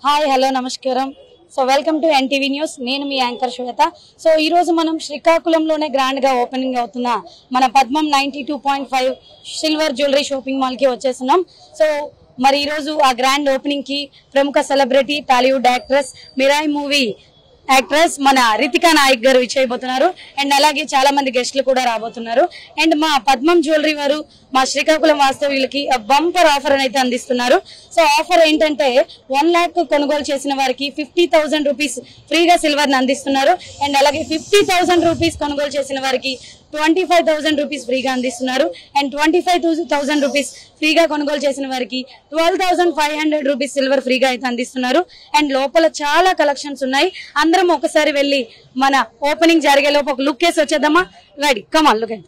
Hi hello నమస్కారం. So welcome to NTV news. నేను మీ anchor శ్వేత. So ఈ రోజు మనం శ్రీకాకుళంలోనే గ్రాండ్ గా ఓపెనింగ్ అవుతున్న మన పద్మం 92.5 సిల్వర్ జ్యువెలరీ షాపింగ్ మాల్ కి వచ్చేస్తున్నాం. సో మరి ఈ రోజు ఆ గ్రాండ్ ఓపెనింగ్ కి ప్రముఖ celebrity Tollywood actress Mirai movie actress మన రితికా నాయక్ గారు విచ్చేయబోతున్నారు. అండ్ అలాగే చాలా మంది గెస్ట్లు కూడా రాబోతున్నారు. అండ్ మా పద్మం జ్యువెలరీ వారు మా శ్రీకాకుళం వాస్తవ్యులకి బంపర్ ఆఫర్ అయితే అందిస్తున్నారు. సో ఆఫర్ ఏంటంటే 1 lakh కొనుగోలు చేసిన వారికి 50,000 రూపీస్ ఫ్రీగా సిల్వర్ ని అందిస్తున్నారు. అండ్ అలాగే 50,000 రూపీస్ కొనుగోలు చేసిన వారికి 25,000 రూపీస్ ఫ్రీగా అందిస్తున్నారు. అండ్ 25,000 రూపీస్ ఫ్రీగా కొనుగోలు చేసిన వారికి 12,500 రూపీస్ సిల్వర్ ఫ్రీగా అయితే అందిస్తున్నారు. అండ్ లోపల చాలా కలెక్షన్స్ ఉన్నాయి. అందరం ఒకసారి వెళ్ళి మన ఓపెనింగ్ జరిగే లోపు ఒక లుక్ వేసి వచ్చేద్దామా? రెడీ, కమాన్ లుక్.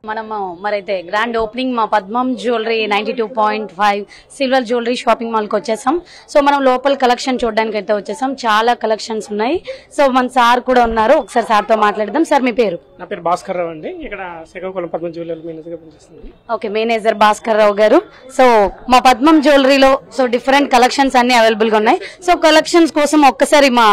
మనము మరైతే గ్రాండ్ ఓపెనింగ్ మా పద్మం jewellery 92.5 silver jewellery shopping mall కి వచ్చేసాం. సో మనం లోపల కలెక్షన్ చూడడానికి అయితే వచ్చేసాం. చాలా కలెక్షన్స్ ఉన్నాయి. సో మన సార్ కూడా ఉన్నారు, ఒకసారి సార్ తో మాట్లాడదాం. సార్ మీ పేరు? నా పేరు భాస్కర్ రావు అండి. ఇక్కడ శ్రీకాకుళం పద్మం జ్యువెలరీ మేనేజర్ గా పనిచేస్తుంది. ఓకే, మేనేజర్ భాస్కర్ రావు గారు. సో మా పద్మం జ్యువెలరీలో సో డిఫరెంట్ కలెక్షన్స్ అన్ని అవైలబుల్ గా ఉన్నాయి. సో కలెక్షన్స్ కోసం ఒక్కసారి మా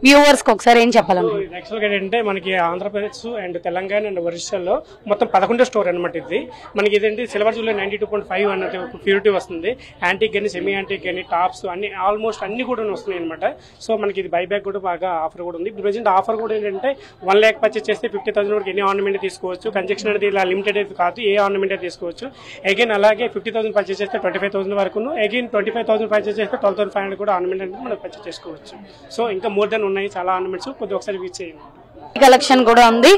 వ్యూవర్స్ కి ఒకసారి ఏం చెప్పాలనుకుంటున్నారు? యాక్చువల్ గా ఏంటంటే మనకి ఆంధ్రప్రదేశ్ అండ్ తెలంగాణ అండ్ ఒరిస్సాలో మొత్తం 11 స్టోర్ అనమాట. ఇది మనకి ఇదేంటి సిల్వర్ జ్యువెలరీ 92.5 అన్నది ప్యూరిటీ వస్తుంది. యాంటిక్ కానీ సెమీ యాంటిక్ కానీ టాప్స్ అన్ని ఆల్మోస్ట్ అన్ని కూడా వస్తున్నాయి అనమాట. సో మనకి ఇది బైబ్యాక్ కూడా బాగా ఆఫర్ కూడా ఉంది. ప్రెసెంట్ ఆఫర్ కూడా ఏంటంటే 1 lakh పర్చేస్ చేస్తే 50,000 వరకు ఎన్ని ఆర్నమెంట్ తీసుకోవచ్చు. కన్జెక్షన్ అనేది ఇలా లిమిటెడ్ అయితే కాదు, ఏ ఆర్నమెంట్ తీసుకోవచ్చు. అగైన్ అలాగే 50,000 పర్చేస్ చేస్తే 25,000 వరకు, అగైన్ 25,000 పర్చేస్ చేస్తే 12,500 కూడా ఆర్నమెంట్ అనేది మనం పర్చేస్ చేసుకోవచ్చు. సో ఇంకా మోర్ దెన్ ఉన్నాయి చాలా ఆర్నమెంట్స్. కొద్దిగా ఒకసారి విజిట్ చేయండి. కలెక్షన్ కూడా ఉంది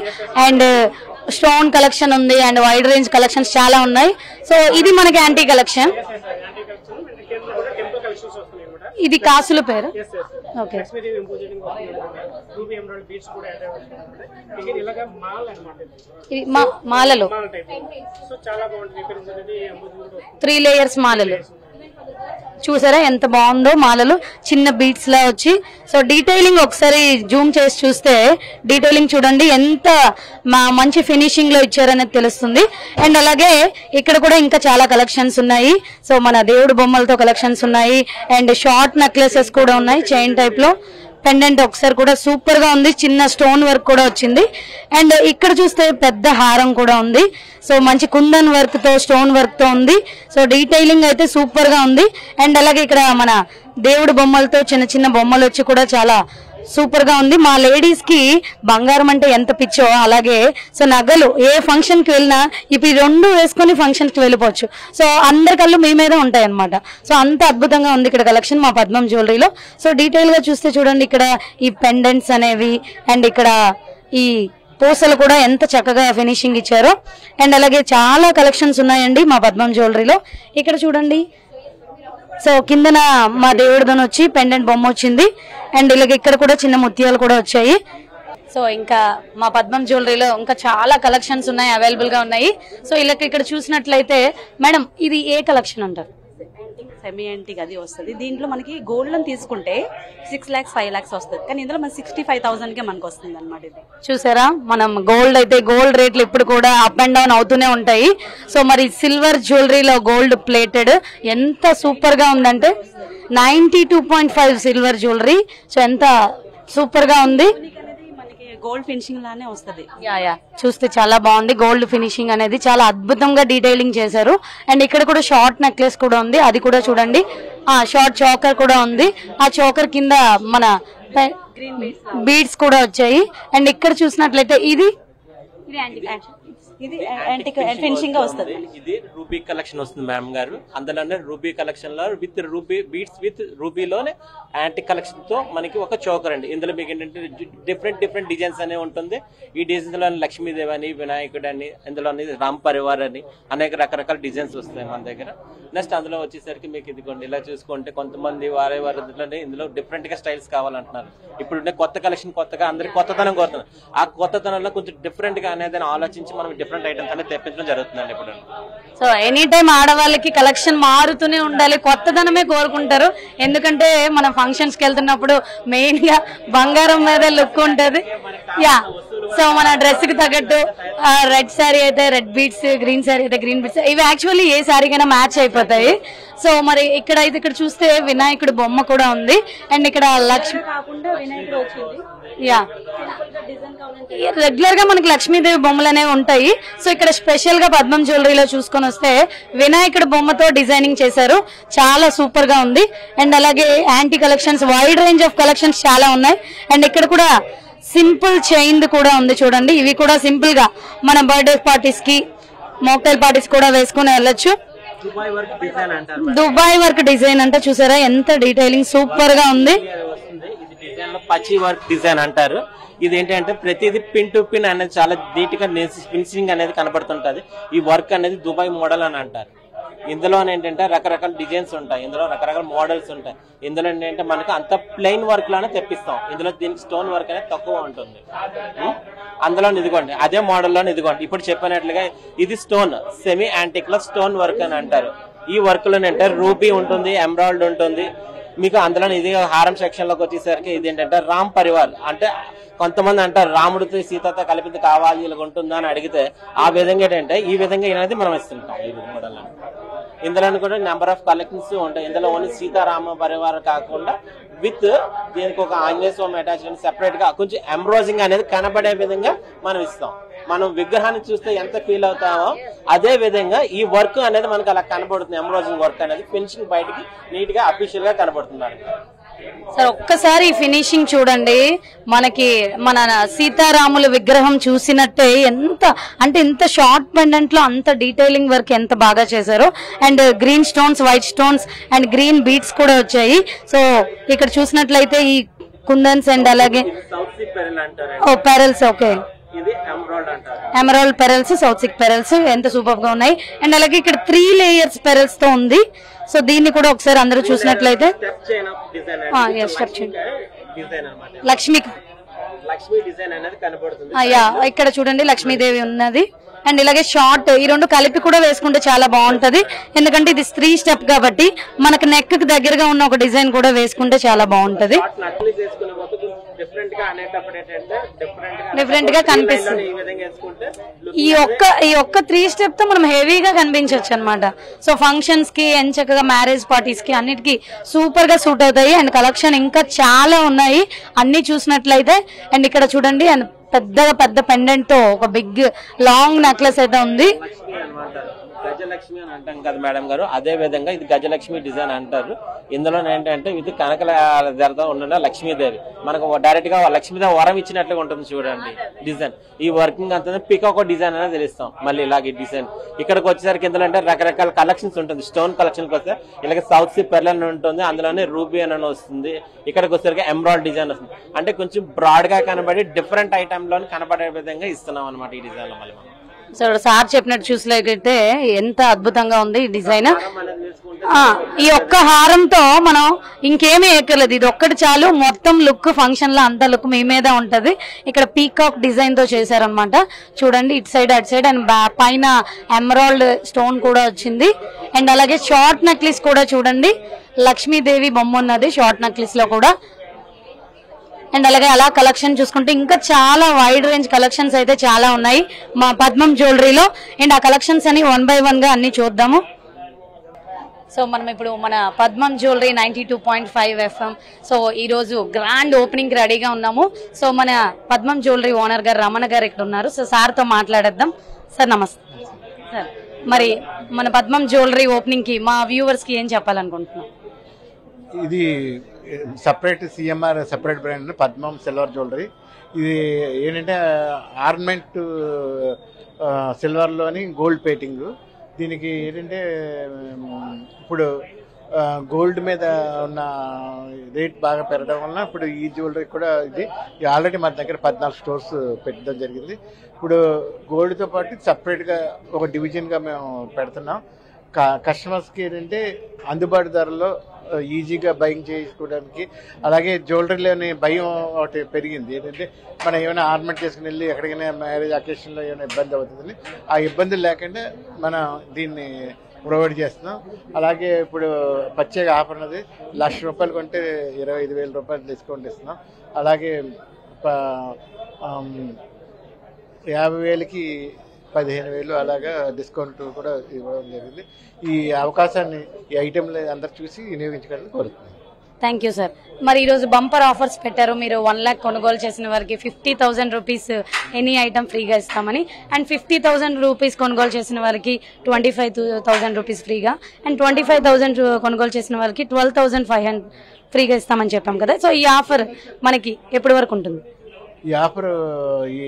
అండ్ స్టోన్ కలెక్షన్ ఉంది అండ్ వైడ్ రేంజ్ కలెక్షన్స్ చాలా ఉన్నాయి. సో ఇది మనకి యాంటీ కలెక్షన్. ఇది కాసుల పేరు. ఓకే, మాలలు 3 లేయర్స్ మాలలు చూసారా ఎంత బాగుందో. మాలలు చిన్న బీట్స్ లా వచ్చి సో డీటెయిలింగ్ ఒకసారి జూమ్ చేసి చూస్తే డీటెయిలింగ్ చూడండి ఎంత మంచి ఫినిషింగ్ లో ఇచ్చారనేది తెలుస్తుంది. అండ్ అలాగే ఇక్కడ కూడా ఇంకా చాలా కలెక్షన్స్ ఉన్నాయి. సో మన దేవుడు బొమ్మలతో కలెక్షన్స్ ఉన్నాయి అండ్ షార్ట్ నెక్లెసెస్ కూడా ఉన్నాయి. చైన్ టైప్ లో పెండెంట్ ఒకసారి కూడా సూపర్ గా ఉంది. చిన్న స్టోన్ వర్క్ కూడా వచ్చింది. అండ్ ఇక్కడ చూస్తే పెద్ద హారం కూడా ఉంది. సో మంచి కుందన్ వర్క్ తో స్టోన్ వర్క్ తో ఉంది. సో డీటెయిలింగ్ అయితే సూపర్ గా ఉంది. అండ్ అలాగే ఇక్కడ మన దేవుడు బొమ్మలతో చిన్న చిన్న బొమ్మలు వచ్చి కూడా చాలా సూపర్ గా ఉంది. మా లేడీస్ కి బంగారం అంటే ఎంత పిచ్చో అలాగే సో నగలు ఏ ఫంక్షన్ కి వెళ్ళినా ఇప్పుడు 2 వేసుకుని ఫంక్షన్ కి వెళ్ళిపోవచ్చు. సో అందరి కళ్ళు మీ మీద ఉంటాయి అనమాట. సో అంత అద్భుతంగా ఉంది ఇక్కడ కలెక్షన్ మా పద్మం జ్యువెలరీలో. సో డీటెయిల్ గా చూస్తే చూడండి ఇక్కడ ఈ పెండెంట్స్ అనేవి అండ్ ఇక్కడ ఈ పూసలు కూడా ఎంత చక్కగా ఫినిషింగ్ ఇచ్చారో. అండ్ అలాగే చాలా కలెక్షన్స్ ఉన్నాయండి మా పద్మం జ్యువెలరీలో. ఇక్కడ చూడండి సో కిందన మా దేవుడితోని వచ్చి పెండెంట్ బొమ్మ వచ్చింది. అండ్ ఇలాగ ఇక్కడ కూడా చిన్న ముత్యాలు కూడా వచ్చాయి. సో ఇంకా మా పద్మం జ్యువెలరీలో ఇంకా చాలా కలెక్షన్స్ ఉన్నాయి, అవైలబుల్ గా ఉన్నాయి. సో ఇలాగ ఇక్కడ చూసినట్లయితే మేడం ఇది ఏ కలెక్షన్ అంటారు? సెమీ యాంటిక్ అది వస్తుంది. దీంట్లో మనకి గోల్డ్ అని తీసుకుంటే 6 lakhs 5 lakhs వస్తుంది. కానీ ఇందులో మన 65,000 కే మనకు వస్తుంది అనమాట. ఇది చూసారా, మనం గోల్డ్ అయితే గోల్డ్ రేట్లు ఇప్పుడు కూడా అప్ అండ్ డౌన్ అవుతూనే ఉంటాయి. సో మరి సిల్వర్ జ్యువెలరీలో గోల్డ్ ప్లేటెడ్ ఎంత సూపర్ గా ఉందంటే 92.5 సిల్వర్ జ్యువెలరీ. సో ఎంత సూపర్ గా ఉంది. గోల్డ్ ఫినిషింగ్ లానే వస్తుంది. యా చూస్తే చాలా బాగుంది. గోల్డ్ ఫినిషింగ్ అనేది చాలా అద్భుతంగా డీటెయిలింగ్ చేశారు. అండ్ ఇక్కడ కూడా షార్ట్ నెక్లెస్ కూడా ఉంది, అది కూడా చూడండి. షార్ట్ చోకర్ కూడా ఉంది. ఆ చోకర్ కింద మన బీడ్స్ కూడా వచ్చాయి. అండ్ ఇక్కడ చూసినట్లయితే ఇది ఫినిషింగ్ గా వస్తుంది. ఇది రూబీ కలెక్షన్ వస్తుంది మేడం గారు. అందులోనే రూబీ కలెక్షన్ లో విత్ రూబీ బీడ్స్ విత్ రూబీలోనే యాంటిక్ కలెక్షన్ తో మనకి ఒక చోకర్ అండి. ఇందులో మీకు ఏంటంటే డిఫరెంట్ డిజైన్స్ అనే ఉంటుంది. ఈ డిజైన్స్ లో లక్ష్మీదేవి అని, వినాయకుడు అని, ఇందులో రామ్ పరివార్ అని అనేక రకరకాల డిజైన్స్ వస్తాయి మన దగ్గర. నెక్స్ట్ అందులో వచ్చేసరికి మీకు ఇదిగోండి ఇలా చూసుకుంటే కొంతమంది వారి ఇందులో డిఫరెంట్ గా స్టైల్స్ కావాలంటున్నారు. ఇప్పుడు కొత్త కలెక్షన్ కొత్తగా అందరికి కొత్తతనం కోరుతున్నారు. ఆ కొత్తతనంలో కొంచెం డిఫరెంట్ గా అనేది ఆలోచించి మనం డిఫరెంట్ ఐటమ్స్ అనేది తెప్పించడం జరుగుతుందండి ఇప్పుడు. సో ఎనీ టైం ఆడవాళ్ళకి కలెక్షన్ మారుతూనే ఉండాలి, కొత్తదనమే కోరుకుంటారు. ఎందుకంటే మనం ఫంక్షన్స్ కి వెళ్తున్నప్పుడు మెయిన్ గా బంగారం మీద లుక్ ఉంటది. యా, సో మన డ్రెస్ కి తగ్గట్టు రెడ్ శారీ అయితే రెడ్ బీడ్స్, గ్రీన్ శారీ అయితే గ్రీన్ బీడ్స్, ఇవి యాక్చువల్లీ ఏ శారీకైనా మ్యాచ్ అయిపోతాయి. సో మరి ఇక్కడ చూస్తే వినాయకుడు బొమ్మ కూడా ఉంది. అండ్ ఇక్కడ లక్ష్మి కాకుండా వినాయకుడు వచ్చింది. యా, రెగ్యులర్ గా మనకి లక్ష్మీదేవి బొమ్మలు అనేవి ఉంటాయి. సో ఇక్కడ స్పెషల్ గా పద్మం జ్యువెలరీలో చూసుకొని వస్తే వినాయకుడు బొమ్మతో డిజైనింగ్ చేశారు, చాలా సూపర్ గా ఉంది. అండ్ అలాగే anti collections, wide range of collections చాలా ఉన్నాయి. అండ్ ఇక్కడ కూడా సింపుల్ చైన్ కూడా ఉంది చూడండి. ఇవి కూడా సింపుల్ గా మన బర్త్డే పార్టీస్ కి, మోక్టైల్ పార్టీస్ కూడా వేసుకుని వెళ్ళొచ్చు. దుబాయ్ వర్క్ డిజైన్ అంటే చూసారా ఎంత డీటెయిలింగ్ సూపర్ గా ఉంది. పచ్చి వర్క్ డిజైన్ అంటారు. ఇది ఏంటంటే ప్రతిదీ పిన్ టు పిన్ అనేది చాలా నీట్ గా ఫినిషింగ్ అనేది కనబడుతుంటది. ఈ వర్క్ అనేది దుబాయ్ మోడల్ అని అంటారు. ఇందులో ఏంటంటే రకరకాల డిజైన్స్ ఉంటాయి, ఇందులో రకరకాల మోడల్స్ ఉంటాయి. ఇందులో ఏంటంటే మనకు అంత ప్లెయిన్ వర్క్ లోనే తెప్పిస్తాం. ఇందులో దీనికి స్టోన్ వర్క్ అనేది తక్కువ ఉంటుంది. అందులో ఇదిగోండి అదే మోడల్లో ఇదిగోండి ఇప్పుడు చెప్పినట్లుగా ఇది స్టోన్ సెమీ యాంటిక్ లో స్టోన్ వర్క్ అని అంటారు. ఈ వర్క్ లో ఏంటంటే రూబీ ఉంటుంది, ఎమరాల్డ్ ఉంటుంది మీకు. అందులో ఇది హారం సెక్షన్ లోకి వచ్చేసరికి ఇది ఏంటంటే రామ్ పరివార్ అంటే కొంతమంది అంటారు రాముడితో సీతతో కలిపి కావాలి ఇలా ఉంటుందా అని అడిగితే ఆ విధంగా ఏంటంటే ఈ విధంగా అనేది మనం ఇస్తుంటాం. ఈ మోడల్ ఇందులో కూడా నెంబర్ ఆఫ్ కలెక్షన్స్ ఉంటాయి. ఇందులో ఓన్లీ సీతారామ పరివారం కాకుండా విత్ దీనికి ఒక ఆంజనేయ స్వామి అటాచ్మెంట్ సెపరేట్ గా కొంచెం ఎంబ్రాజింగ్ అనేది కనబడే విధంగా మనం ఇస్తాం. మనం విగ్రహాన్ని చూస్తే ఎంత ఫీల్ అవుతామో అదే విధంగా ఈ వర్క్ అనేది మనకు అలా కనబడుతుంది. ఎంబ్రాజింగ్ వర్క్ అనేది ఫినిషింగ్ బయటికి నీట్ గా అఫీషియల్ గా కనబడుతుంది. సార్ ఒక్కసారి ఫినిషింగ్ చూడండి, మనకి మన సీతారాముల విగ్రహం చూసినట్టే ఎంత అంటే ఇంత షార్ట్ పెండెంట్ లో అంత డీటెయిలింగ్ వర్క్ ఎంత బాగా చేశారో. And green stones, white stones and green beads కూడా వచ్చాయి. సో ఇక్కడ చూసినట్లయితే ఈ కుందన్స్ అండ్ అలాగే pearls, okay emerald pearls, south sick pearls ఎంత సూపర్ గా ఉన్నాయి. అండ్ అలాగే ఇక్కడ 3 లేయర్స్ పెరల్స్ తో ఉంది. సో దీన్ని కూడా ఒకసారి అందరూ చూసినట్లయితే లక్ష్మి డిజైన్ అనేది కనబడుతుంది. ఇక్కడ చూడండి లక్ష్మీదేవి ఉన్నది. అండ్ ఇలాగే షార్ట్ ఈ రెండు కలిపి కూడా వేసుకుంటే చాలా బాగుంటది. ఎందుకంటే ఇది 3 స్టెప్ కాబట్టి మనకు నెక్ కి దగ్గరగా ఉన్న ఒక డిజైన్ కూడా వేసుకుంటే చాలా బాగుంటది. డిఫరెంట్ గా కనిపిస్తుంది. ఈ ఒక్క 3 స్టెప్ తో మనం హెవీగా కనిపించవచ్చు అనమాట. సో ఫంక్షన్స్ కి ఎంచక్కగా మ్యారేజ్ పార్టీస్ కి అన్నిటికీ సూపర్ గా సూట్ అవుతాయి. అండ్ కలెక్షన్ ఇంకా చాలా ఉన్నాయి అన్ని చూసినట్లయితే. అండ్ ఇక్కడ చూడండి అండ్ పెద్ద పెండెంట్ తో ఒక బిగ్ లాంగ్ నెక్లెస్ అయితే ఉంది. గజలక్ష్మి అని అంటాం కదా మేడం గారు, అదే విధంగా ఇది గజలక్ష్మి డిజైన్ అంటారు. ఇందులో ఏంటంటే ఇది కనకల ధరతో ఉన్న లక్ష్మీదేవి మనకు డైరెక్ట్ గా లక్ష్మీదేవి వరం ఇచ్చినట్లుగా ఉంటుంది చూడండి డిజైన్. ఈ వర్కింగ్ అంతా పికాకో డిజైన్ అనేది తెలుస్తాం. మళ్ళీ ఇలాగే డిజైన్ ఇక్కడికి వచ్చేసరికి ఇందులో అంటే రకరకాల కలెక్షన్స్ ఉంటుంది. స్టోన్ కలెక్షన్కి వస్తే ఇలాగే సౌత్ సీ పెర్లన్ ఉంటుంది, అందులోనే రూబీ అని వస్తుంది. ఇక్కడికి వచ్చేసరికి ఎమరాల్డ్ డిజైన్ వస్తుంది. అంటే కొంచెం బ్రాడ్ గా కనబడి డిఫరెంట్ ఐటమ్ లో కనబడే విధంగా ఇస్తున్నాం అనమాట ఈ డిజైన్ లో. మళ్ళీ మనం సార్ చెప్పినట్టు చూసినట్లయితే ఎంత అద్భుతంగా ఉంది ఈ డిజైన్. ఈ ఒక్క హారంతో మనం ఇంకేమీ ఎక్కర్లేదు, ఇది ఒక్కటి చాలు. మొత్తం లుక్ ఫంక్షన్ లో అంత లుక్ మీ మీద ఉంటది. ఇక్కడ పీకాక్ డిజైన్ తో చేశారనమాట చూడండి, ఇటు సైడ్ అటు సైడ్. అండ్ పైన ఎమరాల్డ్ స్టోన్ కూడా వచ్చింది. అండ్ అలాగే షార్ట్ నెక్లెస్ కూడా చూడండి, లక్ష్మీదేవి బొమ్మ ఉన్నది షార్ట్ నెక్లెస్ లో కూడా. అండ్ అలాగే అలా కలెక్షన్ చూసుకుంటే ఇంకా చాలా వైడ్ రేంజ్ కలెక్షన్స్ అయితే చాలా ఉన్నాయి మా పద్మం జ్యువెలరీలో. అండ్ ఆ కలెక్షన్స్ అని 1 by 1 గా అన్ని చూద్దాము. సో మనం ఇప్పుడు మన పద్మం జ్యువెలరీ 92.5 FM. సో ఈ రోజు గ్రాండ్ ఓపెనింగ్ రెడీగా ఉన్నాము. సో మన పద్మం జ్యువెలరీ ఓనర్ గారు రమణ గారు ఇక్కడ ఉన్నారు. సో సార్తో మాట్లాడేద్దాం. సార్ నమస్తే. సార్ మరి మన పద్మం జ్యువెలరీ ఓపెనింగ్ కి మా వ్యూవర్స్ కి ఏం చెప్పాలనుకుంటున్నాం? ఇది సపరేట్ సిఎంఆర్ సపరేట్ బ్రాండ్ పద్మం సిల్వర్ జ్యువెలరీ. ఇది ఏంటంటే ఆర్నమెంట్ సిల్వర్లోని గోల్డ్ పేటింగ్. దీనికి ఏంటంటే ఇప్పుడు గోల్డ్ మీద ఉన్న రేట్ బాగా పెరగడం వలన ఇప్పుడు ఈ జ్యువెలరీ కూడా ఇది ఆల్రెడీ మన దగ్గర 14 స్టోర్స్ పెట్టడం జరిగింది. ఇప్పుడు గోల్డ్తో పాటు సపరేట్గా ఒక డివిజన్గా మేము పెడుతున్నాం. కస్టమర్స్కి ఏంటంటే అందుబాటు ధరలో ఈజీగా బయింగ్ చేసుకోవడానికి. అలాగే జ్యువెలరీలోని భయం ఒకటి పెరిగింది. ఏంటంటే మనం ఏమైనా ఆర్నమెంట్ చేసుకుని వెళ్ళి ఎక్కడికైనా మ్యారేజ్ అకేషన్లో ఏమైనా ఇబ్బంది అవుతుందని, ఆ ఇబ్బందులు లేకుండా మనం దీన్ని ప్రొవైడ్ చేస్తున్నాం. అలాగే ఇప్పుడు ప్రత్యేక ఆఫర్ ఉన్నది, ₹1,00,000 కొంటే 25,000 రూపాయలు డిస్కౌంట్ ఇస్తున్నాం. అలాగే 50,000కి 15,000 అలాగా డిస్కౌంట్ కూడా ఇవ్వడం జరిగింది. ఈ అవకాశాన్ని, ఈ ఐటెంలు అందరు చూసి వినియోగించుకోవాలని కోరుతున్నాను. Thank you sir. మరి ఈరోజు బంపర్ ఆఫర్స్ పెట్టారు. మీరు 1 lakh కొనుగోలు చేసిన వారికి 50,000 రూపీస్ ఎనీ ఐటమ్ ఫ్రీగా ఇస్తామని, అండ్ 50,000 రూపీస్ కొనుగోలు చేసిన వారికి 25,000 రూపీస్ ఫ్రీగా, అండ్ 25,000 కొనుగోలు చేసిన వారికి 12,500 ఫ్రీగా ఇస్తామని చెప్పాం కదా. సో ఈ ఆఫర్ మనకి ఎప్పటి వరకు ఉంటుంది? ఈ ఆఫర్ ఈ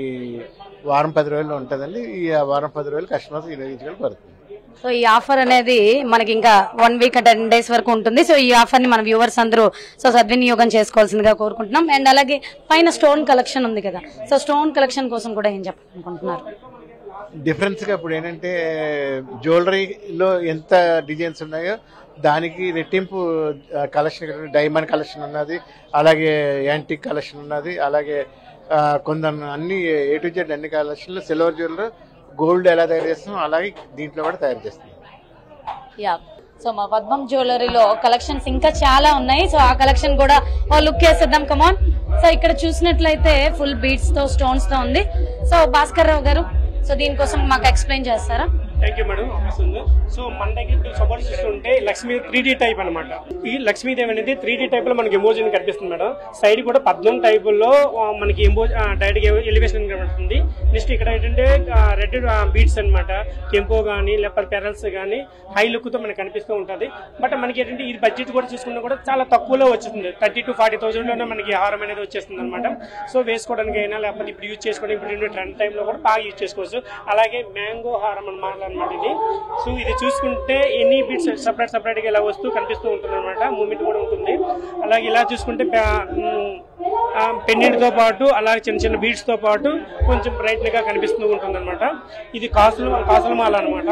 వారం 10 రోజుల్లో ఉంటుందండి. ఈ వారం 10 రోజులు కస్టమర్స్ వినియోగించుకోవాలి కోరుతుంది. సో ఈ ఆఫర్ అనేది మనకి ఇంకా 1 week 10 days వరకు ఉంటుంది. సో ఈ ఆఫర్ ని మన వ్యూవర్స్ అందరూ సద్వినియోగం చేసుకోవాల్సిందిగా కోరుకుంటున్నాం. అండ్ అలాగే పైన స్టోన్ కలెక్షన్ ఉంది కదా, సో స్టోన్ కలెక్షన్ కోసం కూడా ఏం చెప్పాలనుకుంటున్నారు? డిఫరెన్స్ గా ఇప్పుడు ఏంటంటే జ్యువెలరీలో ఎంత డిజైన్స్ ఉన్నాయో దానికి రెట్టింపు కలెక్షన్, డైమండ్ కలెక్షన్ ఉన్నది, అలాగే యాంటిక్ కలెక్షన్ ఉన్నది, అలాగే కొందరు అన్ని A to Z అన్ని కలెక్షన్లు, సిల్వర్ జ్యువెలరీ, గోల్డ్ ఎలా తయారు చేస్తాం అలాగే దీంట్లో కూడా తయారు చేస్తాం. యా, సో మా పద్మం జ్యువెలరీలో కలెక్షన్స్ ఇంకా చాలా ఉన్నాయి. సో ఆ కలెక్షన్ కూడా ఓ లుక్ వేసేద్దాం, కమాన్. సో ఇక్కడ చూసినట్లయితే ఫుల్ బీడ్స్ తో, స్టోన్స్ తో ఉంది. సో భాస్కర్ రావు గారు, సో దీనికోసం మాకు ఎక్స్ప్లెయిన్ చేస్తారా? Thank you madam. సో మన దగ్గర సపోర్ట్ చూస్తుంటే లక్ష్మీ 3D టైప్ అనమాట. ఈ లక్ష్మీదేవి అనేది 3D టైప్ లో మనకి ఎమోజన్ కనిపిస్తుంది మేడం. సైడ్ కూడా పద్మం టైప్ లో మనకి డైరెక్ట్ ఎలివేషన్ కనిపిస్తుంది. నెక్స్ట్ ఇక్కడ ఏంటంటే రెడ్ బీడ్స్ అనమాట, కెంపో గానీ లేకపోతే పెరల్స్ గానీ హై లుక్ తో మనకి కనిపిస్తూ ఉంటుంది. బట్ మనకి ఏంటంటే ఈ బడ్జెట్ కూడా చూసుకున్నా కూడా చాలా తక్కువలో వచ్చేస్తుంది. 30,000 to 40,000 లోనే మనకి హారం అనేది వచ్చేస్తుంది అనమాట. సో వేసుకోవడానికి అయినా లేకపోతే ఇప్పుడు యూజ్ చేసుకోవడానికి ఇప్పుడు ట్రెండ్ టైమ్ లో కూడా బాగా యూజ్ చేసుకోవచ్చు. అలాగే మ్యాంగో హారం అనమాట ఇది. సో ఇది చూసుకుంటే ఎన్ని బీట్స్ సపరేట్ గా ఇలా వస్తూ కనిపిస్తూ ఉంటుంది అనమాట, మూమెంట్ కూడా ఉంటుంది. అలాగే ఇలా చూసుకుంటే పెండెంట్ తో పాటు అలాగే చిన్న చిన్న బీడ్స్ తో పాటు కొంచెం బ్రైట్ గా కనిపిస్తూ ఉంటుంది అనమాట. ఇది కాసుల మాల అనమాట.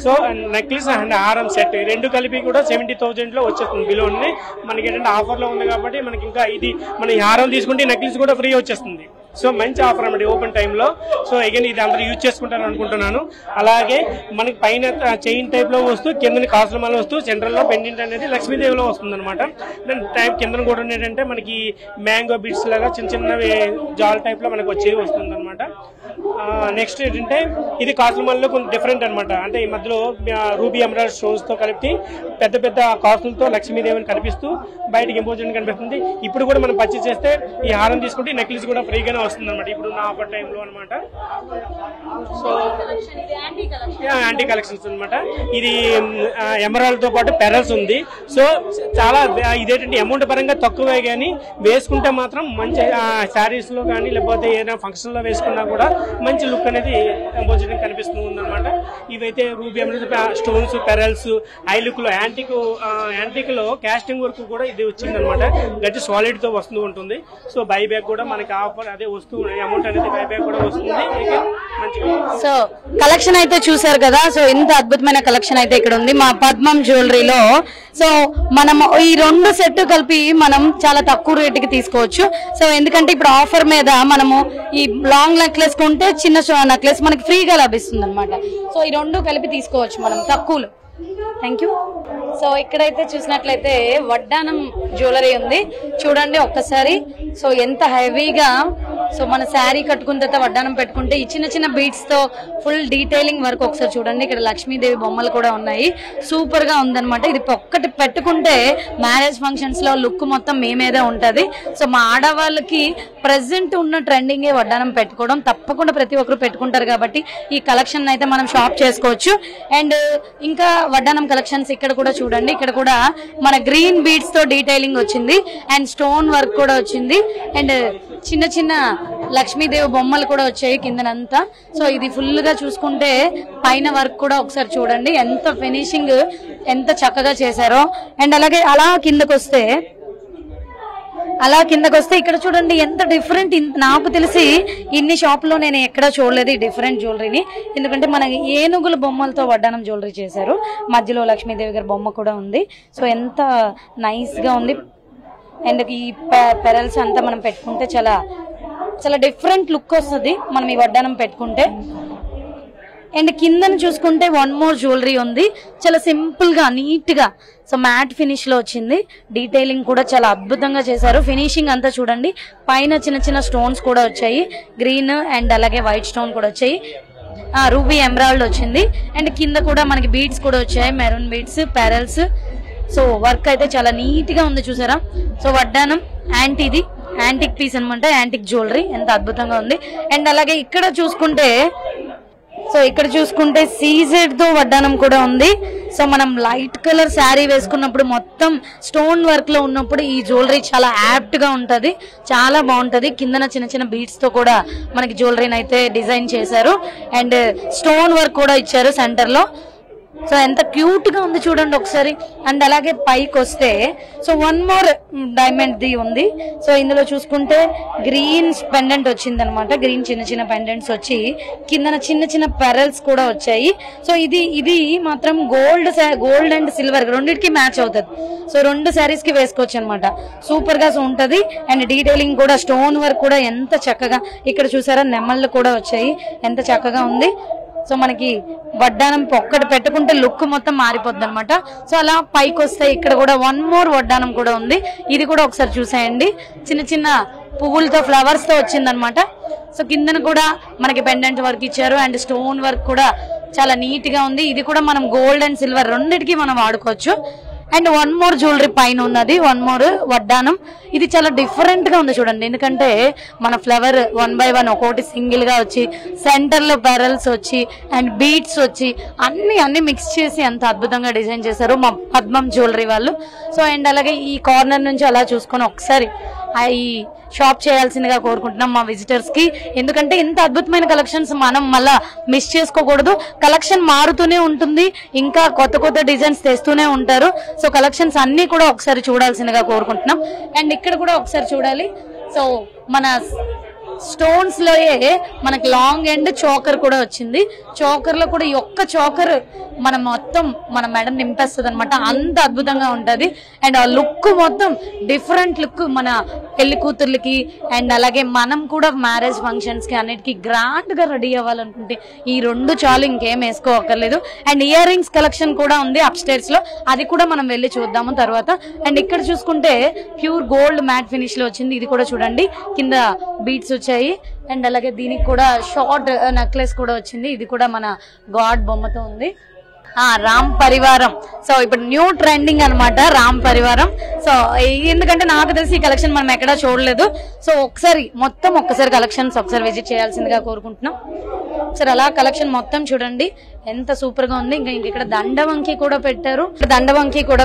సో నెక్లెస్ అండ్ హారం సెట్ రెండు కలిపి కూడా 70,000 లో వచ్చేస్తుంది బిలో. మనకి ఏంటంటే ఆఫర్ లో ఉంది కాబట్టి మనకి ఇంకా ఇది మన హారం తీసుకుంటే నెక్లెస్ కూడా ఫ్రీ వచ్చేస్తుంది. సో మంచి ఆఫర్ అన్నమాట ఓపెన్ టైంలో. సో అగైన్ ఇది అందరూ యూజ్ చేసుకుంటారు అనుకుంటున్నాను. అలాగే మనకి పైన చైన్ టైప్ లో వస్తూ కింద కాసులమాల వస్తూ సెంట్రల్ లో పెండెంట్ అనేది లక్ష్మీదేవిలో వస్తుంది అనమాట. టైప్ కింద కూడా ఏంటంటే మనకి మ్యాంగో బీడ్స్ లాగా చిన్న చిన్నవి జాల్ టైప్ లో మనకి వస్తుంది అనమాట. నెక్స్ట్ ఏంటంటే ఇది కాసులమాలలో కొంచెం డిఫరెంట్ అనమాట. అంటే ఈ మధ్యలో రూబీ ఎమరాల్డ్ స్టోన్స్ తో కలిపి పెద్ద పెద్ద కాసులతో లక్ష్మీదేవిని కనిపిస్తూ బయటకి ఇంపోజిషన్ కనిపిస్తుంది. ఇప్పుడు కూడా మనం పర్చేస్ చేస్తే ఈ హారం తీసుకుంటే నెక్లెస్ కూడా ఫ్రీగానే వస్తుంది అనమాట ఇప్పుడు నా ఆఫర్ టైంలో అనమాట. సో యాంటీ కలెక్షన్స్ అనమాట. ఇది ఎమరాల్డ్ తో పాటు పెరల్స్ ఉంది. సో చాలా ఇదేంటంటే అమౌంట్ పరంగా తక్కువే కానీ వేసుకుంటే మాత్రం మంచి శారీస్ లో కానీ లేకపోతే ఏదైనా ఫంక్షన్ లో వేసుకున్నా కూడా మంచి లుక్ అనేది ఇంపోజిషన్ కనిపిస్తూ ఉందన్నమాట. ఇవైతే ruby emerald stones, pearls, high look లో యాంటిక్ లో కాస్టింగ్ వర్క్ కూడా ఇది వచ్చిందనమాట. గట్టి సాలిడ్ తో వస్తూ ఉంటుంది. సో బై బ్యాక్ కూడా మనకి ఆఫర్ అదే వస్తూ అమౌంట్ అనేది బై బ్యాక్ కూడా వస్తుంది. సో కలెక్షన్ అయితే చూసారు కదా. సో ఇంత అద్భుతమైన కలెక్షన్ అయితే ఇక్కడ ఉంది మా పద్మం జ్యువెలరీలో. సో మనం ఈ 2 సెట్ కలిపి మనం చాలా తక్కువ రేటుకి తీసుకోవచ్చు. సో ఎందుకంటే ఇప్పుడు ఆఫర్ మీద మనము ఈ లాంగ్ నెక్లెస్ కొంటే చిన్న నెక్లెస్ మనకి ఫ్రీగా లభిస్తుంది అనమాట. సో ఈ 2 కలిపి తీసుకోవచ్చు మనం తక్కువలో. Thank you. సో ఇక్కడైతే చూసినట్లయితే వడ్డానం జ్యువెలరీ ఉంది చూడండి ఒక్కసారి. సో ఎంత హెవీగా, సో మన శారీ కట్టుకున్న తర్వాత వడ్డానం పెట్టుకుంటే ఈ చిన్న చిన్న బీట్స్ తో ఫుల్ డీటెయిలింగ్ వర్క్ ఒకసారి చూడండి. ఇక్కడ లక్ష్మీదేవి బొమ్మలు కూడా ఉన్నాయి. సూపర్ గా ఉందన్నమాట. ఇది ఒక్కటి పెట్టుకుంటే మ్యారేజ్ ఫంక్షన్స్ లో లుక్ మొత్తం మీ మీదే ఉంటది. సో మా ఆడవాళ్ళకి ప్రెసెంట్ ఉన్న ట్రెండింగే వడ్డానం పెట్టుకోవడం. తప్పకుండా ప్రతి ఒక్కరు పెట్టుకుంటారు కాబట్టి ఈ కలెక్షన్ అయితే మనం షాప్ చేసుకోవచ్చు. అండ్ ఇంకా వడ్డానం కలెక్షన్స్ ఇక్కడ కూడా చూడండి. ఇక్కడ కూడా మన గ్రీన్ బీడ్స్ తో డీటెయిలింగ్ వచ్చింది అండ్ స్టోన్ వర్క్ కూడా వచ్చింది అండ్ చిన్న చిన్న లక్ష్మీదేవి బొమ్మలు కూడా వచ్చాయి కిందనంతా. సో ఇది ఫుల్ గా చూసుకుంటే పైన వర్క్ కూడా ఒకసారి చూడండి ఎంత ఫినిషింగ్, ఎంత చక్కగా చేశారో. అండ్ అలాగే అలా కిందకు వస్తే అలా కిందకి వస్తే ఇక్కడ చూడండి ఎంత డిఫరెంట్. నాకు తెలిసి ఇన్ని షాప్ లో నేను ఎక్కడా చూడలేదు ఈ డిఫరెంట్ జ్యువెలరీని. ఎందుకంటే మన ఏనుగుల బొమ్మలతో వడ్డానం జ్యువెలరీ చేశారు. మధ్యలో లక్ష్మీదేవి గారి బొమ్మ కూడా ఉంది. సో ఎంత నైస్ గా ఉంది. అండ్ ఈ పెరల్స్ అంతా మనం పెట్టుకుంటే చాలా చాలా డిఫరెంట్ లుక్ వస్తుంది మనం ఈ వడ్డానం పెట్టుకుంటే. అండ్ కిందను చూసుకుంటే వన్ మోర్ జ్యువెలరీ ఉంది. చాలా సింపుల్ గా నీట్ గా సో మ్యాట్ ఫినిష్ లో వచ్చింది. డీటెయిలింగ్ కూడా చాలా అద్భుతంగా చేశారు. ఫినిషింగ్ అంతా చూడండి. పైన చిన్న చిన్న స్టోన్స్ కూడా వచ్చాయి. గ్రీన్ అండ్ అలాగే వైట్ స్టోన్ కూడా వచ్చాయి. రూబీ ఎమరాల్డ్ వచ్చింది. అండ్ కింద కూడా మనకి బీడ్స్ కూడా వచ్చాయి. Maroon beads, pearls. So work అయితే చాలా నీట్ గా ఉంది చూసారా. సో వడ్డానం యాంటీది యాంటిక్ పీస్ అనమాట. యాంటిక్ జ్యువెలరీ ఎంత అద్భుతంగా ఉంది. అండ్ అలాగే ఇక్కడ చూసుకుంటే సీజెడ్ తో వడ్డానం కూడా ఉంది. సో మనం లైట్ కలర్ శారీ వేసుకున్నప్పుడు మొత్తం స్టోన్ వర్క్ లో ఉన్నప్పుడు ఈ జ్యువెలరీ చాలా యాప్ట్ గా ఉంటది. చాలా బాగుంటది. కిందన చిన్న చిన్న బీడ్స్ తో కూడా మనకి జ్యువెలరీని అయితే డిజైన్ చేశారు. అండ్ స్టోన్ వర్క్ కూడా ఇచ్చారు సెంటర్ లో. సో ఎంత క్యూట్ గా ఉంది చూడండి ఒకసారి. అండ్ అలాగే పైకి వస్తే so one more diamond the ఉంది. సో ఇందులో చూసుకుంటే గ్రీన్ పెండెంట్ వచ్చింది అనమాట. గ్రీన్ చిన్న చిన్న పెండెంట్స్ వచ్చి కిందన చిన్న చిన్న పెరల్స్ కూడా వచ్చాయి. సో ఇది మాత్రం గోల్డ్ అండ్ సిల్వర్ రెండింటికి మ్యాచ్ అవుతుంది. సో రెండు శారీస్ కి వేసుకోవచ్చు అనమాట. సూపర్ గా ఉంటది. అండ్ డీటెయిలింగ్ కూడా స్టోన్ వర్క్ కూడా ఎంత చక్కగా ఇక్కడ చూసారా. నెమళ్ళు కూడా వచ్చాయి. ఎంత చక్కగా ఉంది. సో మనకి వడ్డానం ఒక్కటి పెట్టుకుంటే లుక్ మొత్తం మారిపోద్ది అనమాట. సో అలా పైకి వస్తే ఇక్కడ కూడా వన్ మోర్ వడ్డానం కూడా ఉంది. ఇది కూడా ఒకసారి చూసేయండి. చిన్న చిన్న పువ్వులతో ఫ్లవర్స్ తో వచ్చిందనమాట. సో కిందన కూడా మనకి పెండెంట్ వర్క్ ఇచ్చారు. అండ్ స్టోన్ వర్క్ కూడా చాలా నీట్ గా ఉంది. ఇది కూడా మనం గోల్డ్ అండ్ సిల్వర్ రెండింటికి మనం వాడుకోవచ్చు. అండ్ వన్ మోర్ జ్యువెలరీ పైన ఉన్నది. వన్ మోర్ వడ్డానం. ఇది చాలా డిఫరెంట్ గా ఉంది చూడండి. ఎందుకంటే మన ఫ్లవర్ 1 by 1 ఒక్కొక్కటి సింగిల్ గా వచ్చి సెంటర్ లో పెరల్స్ వచ్చి అండ్ బీడ్స్ వచ్చి అన్ని మిక్స్ చేసి ఎంత అద్భుతంగా డిజైన్ చేశారు మా పద్మం జ్యువెలరీ వాళ్ళు. సో అండ్ అలాగే ఈ కార్నర్ నుంచి అలా చూసుకొని ఒకసారి ఈ షాప్ చేయాల్సిందిగా కోరుకుంటున్నాం మా విజిటర్స్ కి. ఎందుకంటే ఇంత అద్భుతమైన కలెక్షన్స్ మనం మళ్ళా మిస్ చేసుకోకూడదు. కలెక్షన్ మారుతూనే ఉంటుంది. ఇంకా కొత్త డిజైన్స్ తెస్తూనే ఉంటారు. సో కలెక్షన్స్ అన్ని కూడా ఒకసారి చూడాల్సిందిగా కోరుకుంటున్నాం. అండ్ ఇక్కడ కూడా ఒకసారి చూడాలి. సో మన స్టోన్స్ లోయే మనకి లాంగ్ ఎండ్ చోకర్ కూడా వచ్చింది. చోకర్ లో కూడా ఈ ఒక్క చోకర్ మన మొత్తం మన మెడ నింపేస్తుంది అనమాట. అంత అద్భుతంగా ఉంటది. అండ్ ఆ లుక్ మొత్తం డిఫరెంట్ లుక్ మన పెళ్లి కూతుర్లకి అండ్ అలాగే మనం కూడా మ్యారేజ్ ఫంక్షన్స్ కి అన్నిటికీ గ్రాండ్ గా రెడీ అవ్వాలనుకుంటే ఈ రెండు చాలు, ఇంకేం వేసుకోవక్కర్లేదు. అండ్ ఇయర్ రింగ్స్ కలెక్షన్ కూడా ఉంది అప్ స్టైర్స్ లో. అది కూడా మనం వెళ్ళి చూద్దాము తర్వాత. అండ్ ఇక్కడ చూసుకుంటే ప్యూర్ గోల్డ్ మ్యాట్ ఫినిష్ లో వచ్చింది. ఇది కూడా చూడండి. కింద బీట్స్ వచ్చాయి. అండ్ అలాగే దీనికి కూడా షార్ట్ నెక్లెస్ కూడా వచ్చింది. ఇది కూడా మన గాడ్ బొమ్మతో ఉంది. రామ్ పరివారం. సో ఇప్పుడు న్యూ ట్రెండింగ్ అనమాట రామ్ పరివారం. సో ఎందుకంటే నాకు తెలిసి ఈ కలెక్షన్ మనం ఎక్కడా చూడలేదు. సో ఒక్కసారి కలెక్షన్స్ ఒకసారి విజిట్ చేయాల్సిందిగా కోరుకుంటున్నాం. సరే అలా కలెక్షన్ మొత్తం చూడండి ఎంత సూపర్ గా ఉంది. ఇంకా ఇక్కడ దండవంకి కూడా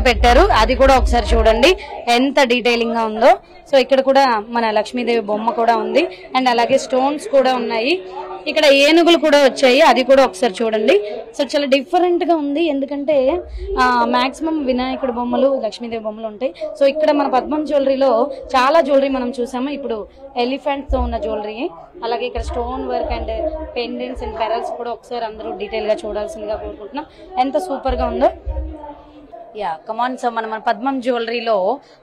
పెట్టారు. అది కూడా ఒకసారి చూడండి ఎంత డీటెయిలింగ్ గా ఉందో. సో ఇక్కడ కూడా మన లక్ష్మీదేవి బొమ్మ కూడా ఉంది. అండ్ అలాగే స్టోన్స్ కూడా ఉన్నాయి. ఇక్కడ ఏనుగులు కూడా వచ్చాయి. అది కూడా ఒకసారి చూడండి. సో చాలా డిఫరెంట్ గా ఉంది. ఎందుకంటే మాక్సిమం వినాయకుడి బొమ్మలు, లక్ష్మీదేవి బొమ్మలు ఉంటాయి. సో ఇక్కడ మన పద్మం జ్యువెలరీలో చాలా జ్యువెలరీ మనం చూసాము. ఇప్పుడు ఎలిఫెంట్ తో ఉన్న జ్యువెలరీ, అలాగే ఇక్కడ stone work and pendants and pearls కూడా ఒకసారి అందరూ డీటెయిల్ గా చూడాల్సిందిగా కోరుకుంటున్నాం. ఎంత సూపర్ గా ఉందో. కమాన్. సో మనం పద్మం జ్యువెలరీలో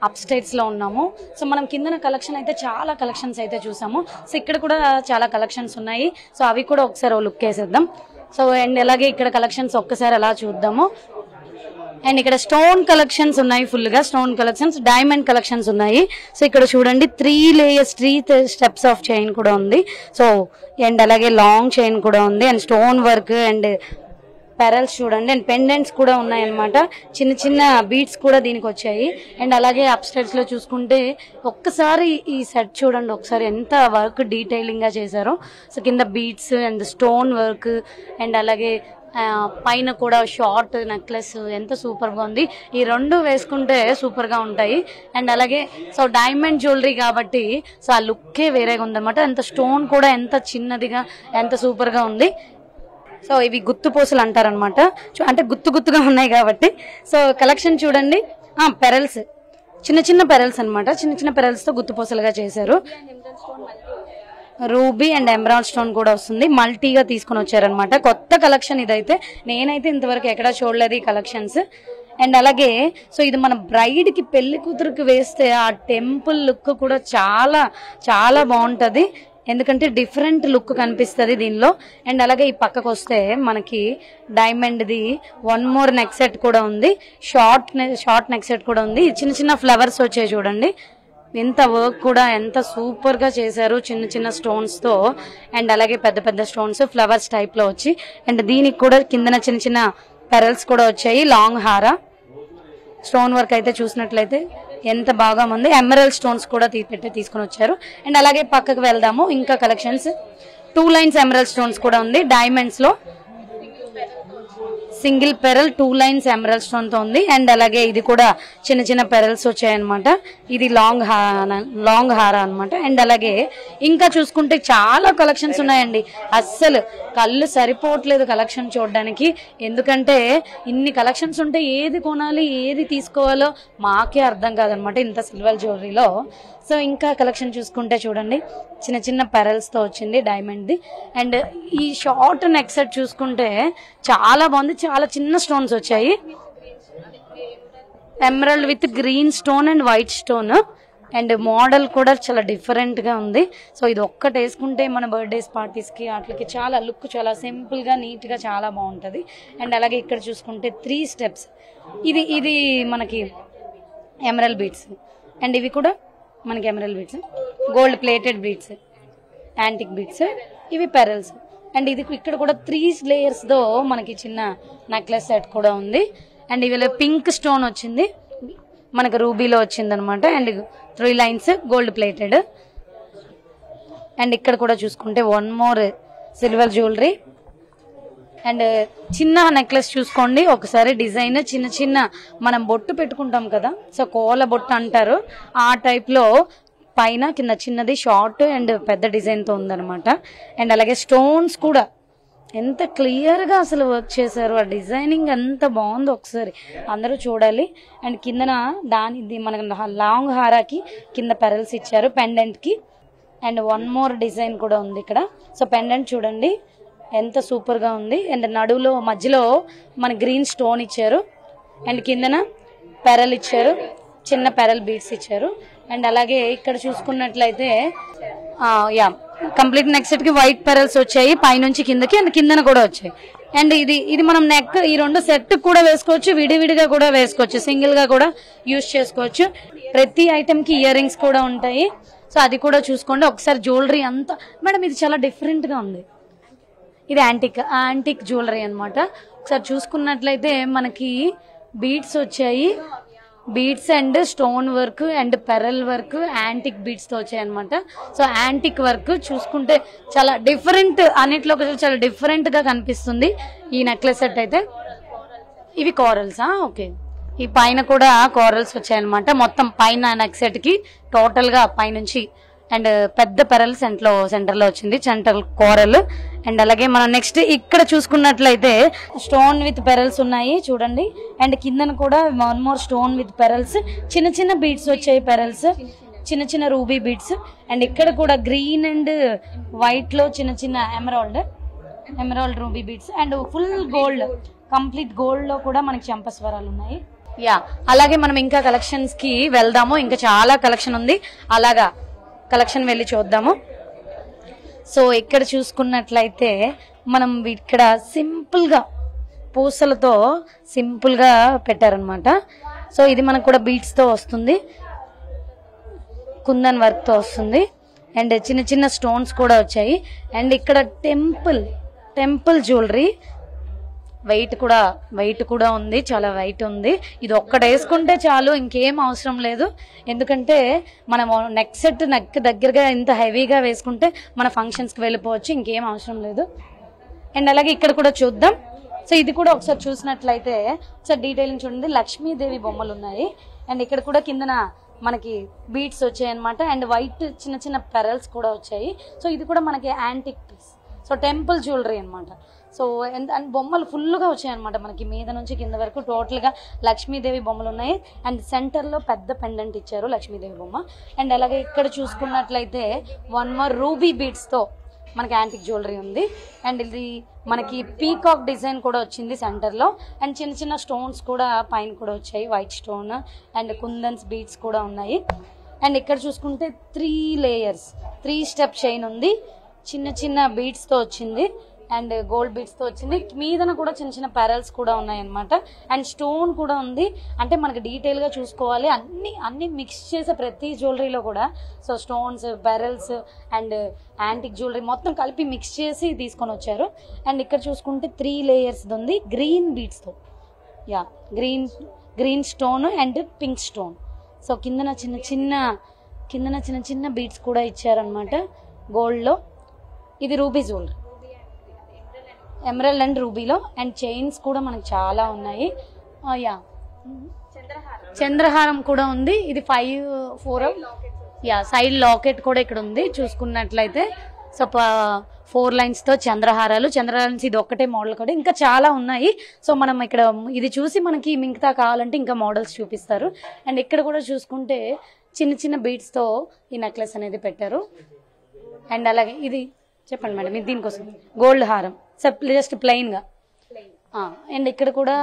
అప్ స్టైర్స్ లో ఉన్నాము. సో మనం కిందన కలెక్షన్ అయితే చాలా కలెక్షన్స్ అయితే చూసాము. సో ఇక్కడ కూడా చాలా కలెక్షన్స్ ఉన్నాయి. సో అవి కూడా ఒకసారి లుక్ వేసేద్దాం. సో అండ్ అలాగే ఇక్కడ కలెక్షన్స్ ఒక్కసారి అలా చూద్దాము. అండ్ ఇక్కడ స్టోన్ కలెక్షన్స్ ఉన్నాయి. ఫుల్ గా స్టోన్ కలెక్షన్స్, డైమండ్ కలెక్షన్స్ ఉన్నాయి. సో ఇక్కడ చూడండి 3 layers 3 స్టెప్స్ ఆఫ్ చైన్ కూడా ఉంది. సో అండ్ అలాగే లాంగ్ చైన్ కూడా ఉంది. And stone work and pearls చూడండి. అండ్ పెండెంట్స్ కూడా ఉన్నాయన్నమాట. చిన్న చిన్న బీట్స్ కూడా దీనికి వచ్చాయి. అండ్ అలాగే అప్ స్టైర్స్ లో చూసుకుంటే ఒక్కసారి ఈ సెట్ చూడండి ఒకసారి ఎంత వర్క్ డీటెయిలింగ్ గా చేశారో. సో కింద beads and stone work and అలాగే పైన కూడా షార్ట్ నెక్లెస్ ఎంత సూపర్ గా ఉంది. ఈ రెండు వేసుకుంటే సూపర్ గా ఉంటాయి. అండ్ అలాగే సో డైమండ్ జ్యువెలరీ కాబట్టి సో ఆ లుక్కే వేరేగా ఉందన్నమాట. ఎంత స్టోన్ కూడా ఎంత చిన్నదిగా ఎంత సూపర్ గా ఉంది. సో ఇవి గుత్తు పూసలు అంటారనమాట. అంటే గుత్తుగా ఉన్నాయి కాబట్టి. సో కలెక్షన్ చూడండి. పెరల్స్ చిన్న చిన్న పెరల్స్ అనమాట, చిన్న చిన్న పెరల్స్ తో గుత్తుపూసలుగా చేశారు. రూబీ అండ్ ఎమరాల్డ్ స్టోన్ కూడా వస్తుంది, మల్టీగా తీసుకుని వచ్చారనమాట. కొత్త కలెక్షన్ ఇదైతే, నేనైతే ఇంతవరకు ఎక్కడా చూడలేదు ఈ కలెక్షన్స్. అండ్ అలాగే సో ఇది మన బ్రైడ్ కి పెళ్లి కూతురుకి వేస్తే ఆ టెంపుల్ లుక్ కూడా చాలా చాలా బాగుంటది, ఎందుకంటే డిఫరెంట్ లుక్ కనిపిస్తుంది దీనిలో. అండ్ అలాగే ఈ పక్కకు వస్తే మనకి diamond the one more neck set కూడా ఉంది, షార్ట్ నెక్ సెట్ కూడా ఉంది. చిన్న చిన్న ఫ్లవర్స్ వచ్చాయి చూడండి, ఎంత వర్క్ కూడా ఎంత సూపర్ గా చేశారు, చిన్న చిన్న స్టోన్స్ తో. అండ్ అలాగే పెద్ద పెద్ద స్టోన్స్ ఫ్లవర్స్ టైప్ లో వచ్చి, అండ్ దీనికి కూడా కిందన చిన్న చిన్న పెరల్స్ కూడా వచ్చాయి. లాంగ్ హారా స్టోన్ వర్క్ అయితే చూసినట్లయితే ఎంత బాగా ఉంది. ఎమరల్డ్ స్టోన్స్ కూడా తీసుకుని వచ్చారు. అండ్ అలాగే పక్కకు వెళ్దాము, ఇంకా కలెక్షన్స్. 2 లైన్స్ ఎమరల్డ్ స్టోన్స్ కూడా ఉంది, డైమండ్స్ లో single pearl 2 lines emerald stone తో ఉంది. అండ్ అలాగే ఇది కూడా చిన్న చిన్న పెరల్స్ వచ్చాయన్నమాట, ఇది లాంగ్ హారా అన్నమాట. అండ్ అలాగే ఇంకా చూసుకుంటే చాలా కలెక్షన్స్ ఉన్నాయండి, అస్సలు కళ్ళు సరిపోవట్లేదు కలెక్షన్ చూడడానికి, ఎందుకంటే ఇన్ని కలెక్షన్స్ ఉంటే ఏది కొనాలి ఏది తీసుకోవాలో మాకే అర్థం కాదనమాట ఇంత సిల్వర్ జ్యువెలరీలో. సో ఇంకా కలెక్షన్ చూసుకుంటే చూడండి, చిన్న చిన్న పెరల్స్ తో వచ్చింది డైమండ్ ది. అండ్ ఈ షార్ట్ నెక్ సెట్ చూసుకుంటే చాలా బాగుంది, చాలా చిన్న స్టోన్స్ వచ్చాయి, emerald with green stone and white stone. And model కూడా చాలా డిఫరెంట్ గా ఉంది. సో ఇది ఒక్కటి వేసుకుంటే మన బర్త్డేస్ పార్టీస్ కి వాటికి చాలా లుక్ చాలా సింపుల్ గా నీట్ గా చాలా బాగుంటది. అండ్ అలాగే ఇక్కడ చూసుకుంటే 3 స్టెప్స్, ఇది మనకి ఎమరల్డ్ బీడ్స్, అండ్ ఇవి కూడా మనకి emerald beads, gold plated beads, antique beads, ఇవి పెరల్స్. అండ్ ఇది ఇక్కడ కూడా 3 లేయర్స్ తో మనకి చిన్న నెక్లెస్ సెట్ కూడా ఉంది. అండ్ ఇవి పింక్ స్టోన్ వచ్చింది, మనకు రూబీలో వచ్చింది అనమాట. And 3 lines gold plated. And ఇక్కడ కూడా చూసుకుంటే 1 మోర్ సిల్వర్ జ్యువెలరీ. అండ్ చిన్న నెక్లెస్ చూసుకోండి ఒకసారి, డిజైన్ చిన్న చిన్న మనం బొట్టు పెట్టుకుంటాం కదా, సో కోల బొట్టు అంటారు, ఆ టైప్ లో పైన కింద చిన్నది షార్ట్ అండ్ పెద్ద డిజైన్ తో ఉందన్నమాట. అండ్ అలాగే స్టోన్స్ కూడా ఎంత క్లియర్ గా అసలు వర్క్ చేశారు, ఆ డిజైనింగ్ ఎంత బాగుందో ఒకసారి అందరూ చూడాలి. అండ్ కిందన దాని మనకు లాంగ్ హారాకి కింద పెరల్స్ ఇచ్చారు పెండెంట్ కి. అండ్ 1 మోర్ డిజైన్ కూడా ఉంది ఇక్కడ. సో పెండెంట్ చూడండి ఎంత సూపర్ గా ఉంది. అండ్ నడువులో మధ్యలో మన గ్రీన్ స్టోన్ ఇచ్చారు, అండ్ కిందన పెరల్ ఇచ్చారు, చిన్న పెరల్ బీడ్స్ ఇచ్చారు. అండ్ అలాగే ఇక్కడ చూసుకున్నట్లయితే కంప్లీట్ నెక్ సెట్ కి వైట్ పెరల్స్ వచ్చాయి పైనుంచి కిందకి, అండ్ కిందన కూడా వచ్చాయి. అండ్ ఇది మనం నెక్ ఈ 2 సెట్ కూడా వేసుకోవచ్చు, విడివిడిగా కూడా వేసుకోవచ్చు, సింగిల్ గా కూడా యూజ్ చేసుకోవచ్చు. ప్రతి ఐటమ్ కి ఇయర్ రింగ్స్ కూడా ఉంటాయి. సో అది కూడా చూసుకోండి ఒకసారి. జ్యువెలరీ అంతా మేడం ఇది చాలా డిఫరెంట్ గా ఉంది, ఇది యాంటిక్ జ్యువెలరీ అన్నమాట. ఒకసారి చూసుకున్నట్లయితే మనకి బీడ్స్ వచ్చాయి, beads and stone work and pearl work antique beads తో వచ్చాయి అనమాట. సో యాంటిక్ వర్క్ చూసుకుంటే చాలా డిఫరెంట్, అన్నిట్లో చాలా డిఫరెంట్ గా కనిపిస్తుంది ఈ నెక్లెస్ సెట్ అయితే. ఇవి కోరల్సా? ఓకే, ఈ పైన కూడా కోరల్స్ వచ్చాయన్నమాట. మొత్తం పైన నెక్ సెట్ కి టోటల్ గా పైనుంచి అండ్ పెద్ద పెరల్ సెంటర్ లో వచ్చింది, సెంటర్ కోరల్. అండ్ అలాగే మనం నెక్స్ట్ ఇక్కడ చూసుకున్నట్లయితే స్టోన్ విత్ పెరల్స్ ఉన్నాయి చూడండి. అండ్ కిందన కూడా 1 మోర్ స్టోన్ విత్ పెరల్స్, చిన్న చిన్న బీడ్స్ వచ్చాయి పెరల్స్, చిన్న చిన్న రూబీ బీడ్స్. అండ్ ఇక్కడ కూడా గ్రీన్ అండ్ వైట్ లో చిన్న చిన్న emerald ruby beads. And full gold, complete gold లో కూడా మనకి చంపస్వరాలు ఉన్నాయి. అలాగే మనం ఇంకా కలెక్షన్స్ కి వెళ్దాము, ఇంకా చాలా కలెక్షన్ ఉంది, అలాగా కలెక్షన్ వెళ్ళి చూద్దాము. సో ఇక్కడ చూసుకున్నట్లయితే మనం ఇక్కడ సింపుల్ గా పూసలతో సింపుల్ గా పెట్టారనమాట. సో ఇది మనకు కూడా బీడ్స్ తో వస్తుంది, కుందన్ వర్క్ తో వస్తుంది, అండ్ చిన్న చిన్న స్టోన్స్ కూడా వచ్చాయి. అండ్ ఇక్కడ టెంపుల్ జ్యువెలరీ వెయిట్ కూడా ఉంది, చాలా వెయిట్ ఉంది. ఇది ఒక్కటి వేసుకుంటే చాలు, ఇంకేం అవసరం లేదు, ఎందుకంటే మనం నెక్ సెట్ నెక్ దగ్గరగా ఇంత హెవీగా వేసుకుంటే మన ఫంక్షన్స్ కి వెళ్ళిపోవచ్చు, ఇంకేం అవసరం లేదు. అండ్ అలాగే ఇక్కడ కూడా చూద్దాం. సో ఇది కూడా ఒకసారి చూసినట్లయితే ఒకసారి డీటెయిలింగ్ చూడండి, లక్ష్మీదేవి బొమ్మలు ఉన్నాయి. అండ్ ఇక్కడ కూడా కిందన మనకి బీడ్స్ వచ్చాయి అనమాట, అండ్ వైట్ చిన్న చిన్న పెరల్స్ కూడా వచ్చాయి. సో ఇది కూడా మనకి antique piece, so temple jewellery అనమాట. సో అండ్ బొమ్మలు ఫుల్గా వచ్చాయన్నమాట మనకి మీద నుంచి కింద వరకు టోటల్గా లక్ష్మీదేవి బొమ్మలు ఉన్నాయి. అండ్ సెంటర్లో పెద్ద పెండెంట్ ఇచ్చారు లక్ష్మీదేవి బొమ్మ. అండ్ అలాగే ఇక్కడ చూసుకున్నట్లయితే 1 more రూబీ బీడ్స్తో మనకి యాంటిక్ జ్యువెలరీ ఉంది. అండ్ ఇది మనకి పీకాక్ డిజైన్ కూడా వచ్చింది సెంటర్లో. అండ్ చిన్న చిన్న స్టోన్స్ కూడా పైన కూడా వచ్చాయి, white stone and kundans beads కూడా ఉన్నాయి. అండ్ ఇక్కడ చూసుకుంటే 3 layers 3 step చైన్ ఉంది, చిన్న చిన్న బీడ్స్తో వచ్చింది అండ్ గోల్డ్ బీడ్స్తో వచ్చింది. మీదన కూడా చిన్న చిన్న పెరల్స్ కూడా ఉన్నాయన్నమాట. అండ్ స్టోన్ కూడా ఉంది. అంటే మనకి డీటెయిల్గా చూసుకోవాలి, అన్ని మిక్స్ చేసే ప్రతి జ్యువెలరీలో కూడా so stones, pearls and antique jewellery మొత్తం కలిపి మిక్స్ చేసి తీసుకొని వచ్చారు. అండ్ ఇక్కడ చూసుకుంటే 3 layers ఉంది గ్రీన్ బీడ్స్తో, yeah green stone and pink stone. So కిందన చిన్న చిన్న బీడ్స్ కూడా ఇచ్చారనమాట గోల్డ్లో. ఇది రూబీ జ్యువెలరీ, ఎమరల్డ్ అండ్ రూబీలో. అండ్ చైన్స్ కూడా మనకు చాలా ఉన్నాయి. యా చంద్రహారం కూడా ఉంది. ఇది 5-4 యా సైడ్ లాకెట్ కూడా ఇక్కడ ఉంది చూసుకున్నట్లయితే. సో 4 lines చంద్రహారాలు ఇది ఒక్కటే మోడల్ కూడా, ఇంకా చాలా ఉన్నాయి. సో మనం ఇక్కడ ఇది చూసి మనకి మిగతా కావాలంటే ఇంకా మోడల్స్ చూపిస్తారు. అండ్ ఇక్కడ కూడా చూసుకుంటే చిన్న చిన్న బీడ్స్తో ఈ నెక్లెస్ అనేది పెట్టారు. అండ్ అలాగే ఇది చెప్పండి మేడం, ఇది దీనికోసం గోల్డ్ హారం జస్ట్ ప్లెయిన్గా. అండ్ ఇక్కడ కూడా